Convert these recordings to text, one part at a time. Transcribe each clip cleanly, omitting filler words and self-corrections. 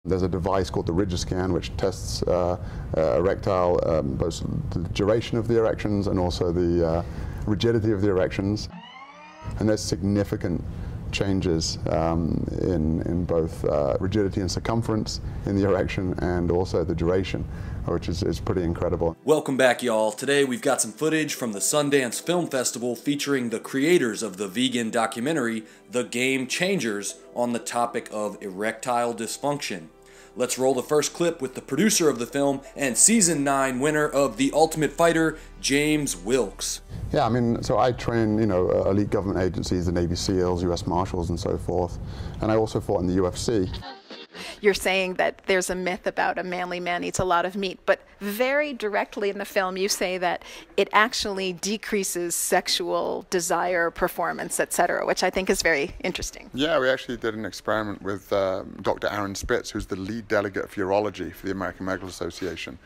There's a device called the Rigiscan which tests erectile, both the duration of the erections and also the rigidity of the erections. And there's significant changes in both rigidity and circumference in the erection and also the duration, which is pretty incredible. Welcome back, y'all. Today we've got some footage from the Sundance Film Festival featuring the creators of the vegan documentary, The Game Changers, on the topic of erectile dysfunction. Let's roll the first clip with the producer of the film and Season 9 winner of The Ultimate Fighter, James Wilks. Yeah, I mean, so I train, elite government agencies, the Navy SEALs, US Marshals and so forth, and I also fought in the UFC. You're saying that there's a myth about a manly man eats a lot of meat, but very directly in the film you say that it actually decreases sexual desire, performance, etc., which I think is very interesting. Yeah, we actually did an experiment with Dr. Aaron Spitz, who's the lead delegate for urology for the American Medical Association.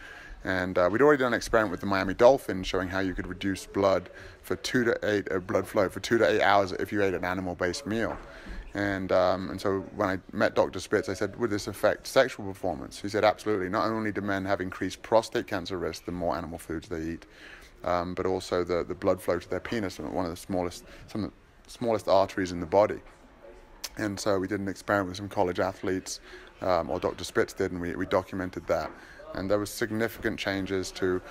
And we'd already done an experiment with the Miami Dolphins showing how you could reduce blood flow for 2 to 8 hours if you ate an animal-based meal. And so when I met Dr. Spitz, I said, would this affect sexual performance? He said, absolutely. Not only do men have increased prostate cancer risk the more animal foods they eat, but also the blood flow to their penis, some of the smallest arteries in the body. And so we did an experiment with some college athletes, or Dr. Spitz did, and we documented that. And there was significant changes to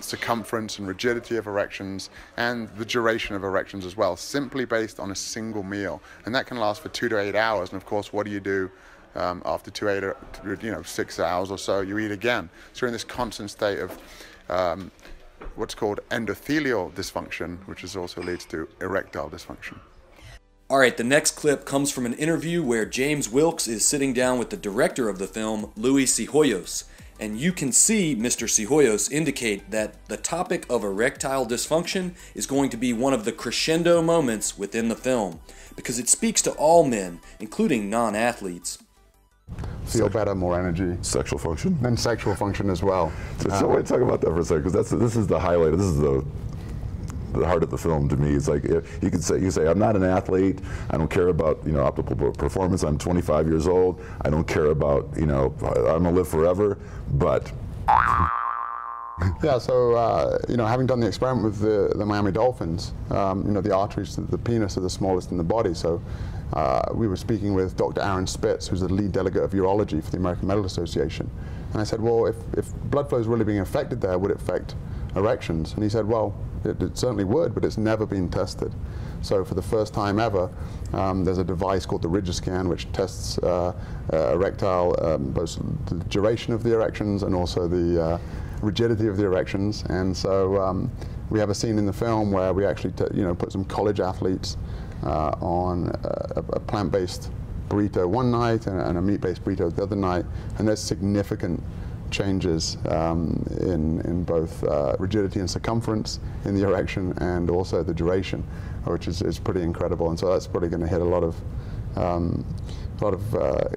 circumference and rigidity of erections and the duration of erections as well, simply based on a single meal. And that can last for 2 to 8 hours. And of course, what do you do after 6 hours or so? You eat again. So you're in this constant state of what's called endothelial dysfunction, which also leads to erectile dysfunction. All right, the next clip comes from an interview where James Wilks is sitting down with the director of the film, Louie Psihoyos. And you can see Mr. Psihoyos indicate that the topic of erectile dysfunction is going to be one of the crescendo moments within the film, because it speaks to all men, including non-athletes. Feel better, more energy. Sexual function? And sexual function as well. So wait, talk about that for a second, because this is the highlight. This is the heart of the film to me. It's like you can say I'm not an athlete. I don't care about optimal performance. I'm 25 years old. I don't care about I'm gonna live forever. But yeah, so having done the experiment with the Miami Dolphins, the arteries to the penis are the smallest in the body. So we were speaking with Dr. Aaron Spitz, who's the lead delegate of urology for the American Medical Association, and I said, well, if blood flow is really being affected there, would it affect erections? And he said, well, it certainly would, but it's never been tested. So for the first time ever, there's a device called the Rigiscan which tests erectile, both the duration of the erections and also the rigidity of the erections. And so we have a scene in the film where we actually put some college athletes on a plant-based burrito one night and a meat-based burrito the other night, and there's significant changes in both rigidity and circumference in the erection and also the duration, which is pretty incredible. And so that's probably going to hit a lot of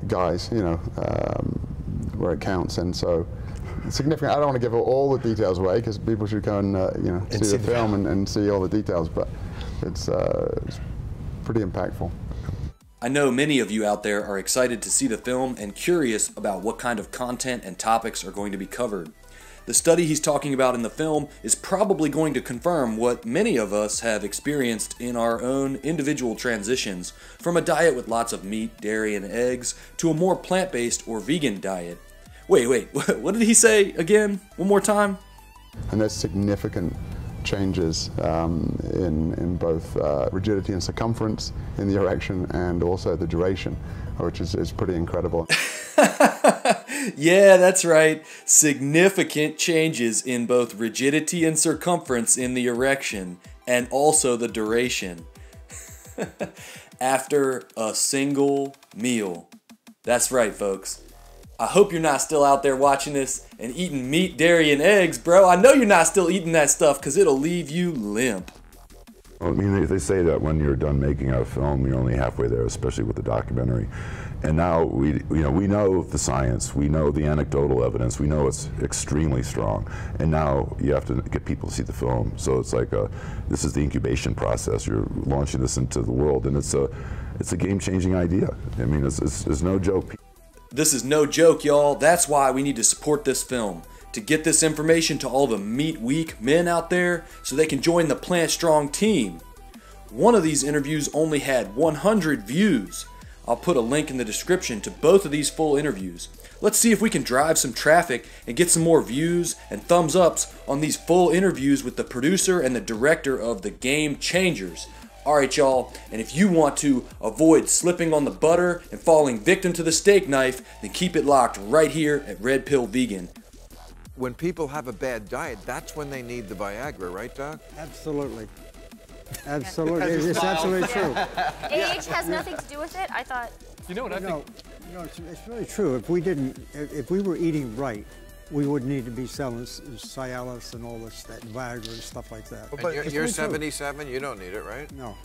guys, where it counts. And so significant. I don't want to give all the details away because people should go and see the film and see all the details. But it's pretty impactful. I know many of you out there are excited to see the film and curious about what kind of content and topics are going to be covered. The study he's talking about in the film is probably going to confirm what many of us have experienced in our own individual transitions from a diet with lots of meat, dairy, and eggs to a more plant-based or vegan diet. Wait, what did he say again? One more time? And there's significant changes in both rigidity and circumference in the erection and also the duration, which is pretty incredible. Yeah, that's right. Significant changes in both rigidity and circumference in the erection and also the duration after a single meal. That's right, folks. I hope you're not still out there watching this and eating meat, dairy, and eggs, bro. I know you're not still eating that stuff because it'll leave you limp. Well, I mean, they say that when you're done making a film, you're only halfway there, especially with the documentary. And now we know the science, we know the anecdotal evidence, we know it's extremely strong. And now you have to get people to see the film. So it's like this is the incubation process. You're launching this into the world, and it's a game-changing idea. I mean, it's no joke. This is no joke, y'all. That's why we need to support this film, to get this information to all the meat weak men out there so they can join the Plant Strong team. One of these interviews only had 100 views. I'll put a link in the description to both of these full interviews. Let's see if we can drive some traffic and get some more views and thumbs ups on these full interviews with the producer and the director of The Game Changers. Alright y'all, and if you want to avoid slipping on the butter and falling victim to the steak knife, then keep it locked right here at Red Pill Vegan. When people have a bad diet, that's when they need the Viagra, right, Doc? Absolutely. Absolutely. It's absolutely true. Age has nothing to do with it. I thought. You know what I think? No, it's really true. If we were eating right, we wouldn't need to be selling Cialis and all this, that Viagra and stuff like that. But you're 77, you don't need it, right? No.